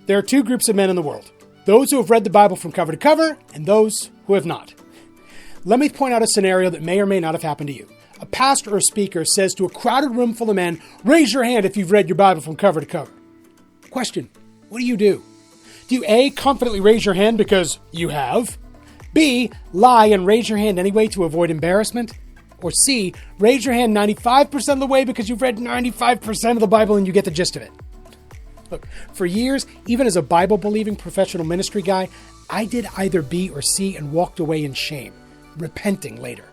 There are two groups of men in the world. Those who have read the Bible from cover to cover and those who have not. Let me point out a scenario that may or may not have happened to you. A pastor or speaker says to a crowded room full of men, raise your hand if you've read your Bible from cover to cover. Question, what do? Do you A, confidently raise your hand because you have? B, lie and raise your hand anyway to avoid embarrassment? Or C, raise your hand 95% of the way because you've read 95% of the Bible and you get the gist of it? Look, for years, even as a Bible-believing professional ministry guy, I did either B or C and walked away in shame, repenting later.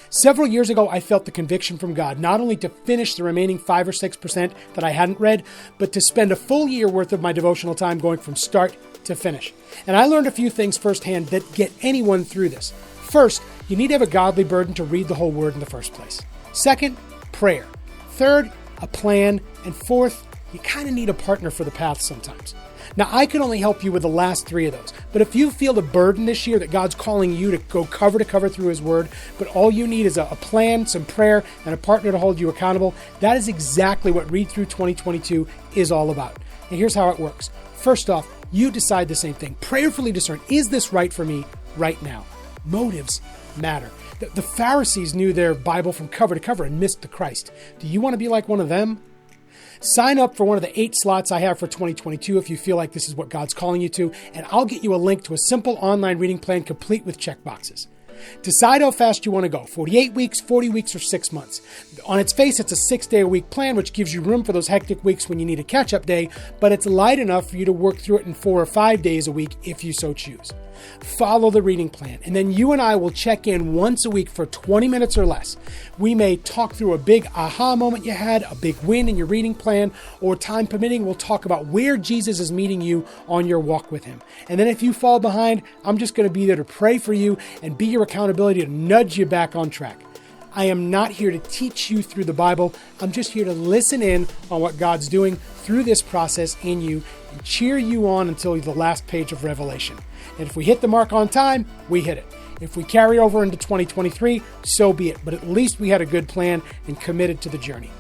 Several years ago, I felt the conviction from God not only to finish the remaining 5 or 6% that I hadn't read, but to spend a full year worth of my devotional time going from start to finish. And I learned a few things firsthand that get anyone through this. First, you need to have a godly burden to read the whole Word in the first place. Second, prayer. Third, a plan. And fourth, you kind of need a partner for the path sometimes. Now, I can only help you with the last 3 of those, but if you feel the burden this year that God's calling you to go cover to cover through His Word, but all you need is a plan, some prayer, and a partner to hold you accountable, that is exactly what Read Through 2022 is all about. And here's how it works. First off, you decide the same thing. Prayerfully discern, is this right for me right now? Motives matter. The Pharisees knew their Bible from cover to cover and missed the Christ. Do you want to be like one of them? Sign up for one of the 8 slots I have for 2022 if you feel like this is what God's calling you to, and I'll get you a link to a simple online reading plan complete with checkboxes. Decide how fast you want to go, 48 weeks, 40 weeks, or 6 months. On its face, it's a 6-day-a-week plan, which gives you room for those hectic weeks when you need a catch-up day, but it's light enough for you to work through it in 4 or 5 days a week if you so choose. Follow the reading plan, and then you and I will check in once a week for 20 minutes or less. We may talk through a big aha moment you had, a big win in your reading plan, or time permitting, we'll talk about where Jesus is meeting you on your walk with Him. And then if you fall behind, I'm just going to be there to pray for you and be your accountability to nudge you back on track. I am not here to teach you through the Bible. I'm just here to listen in on what God's doing through this process in you and cheer you on until the last page of Revelation. And if we hit the mark on time, we hit it. If we carry over into 2023, so be it. But at least we had a good plan and committed to the journey.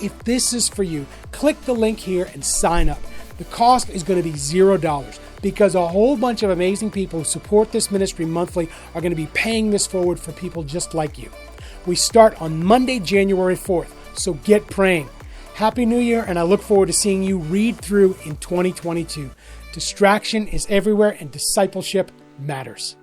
If this is for you, click the link here and sign up. The cost is going to be $0 because a whole bunch of amazing people who support this ministry monthly are going to be paying this forward for people just like you. We start on Monday, January 4th, so get praying. Happy New Year, and I look forward to seeing you read through in 2022. Distraction is everywhere, and discipleship matters.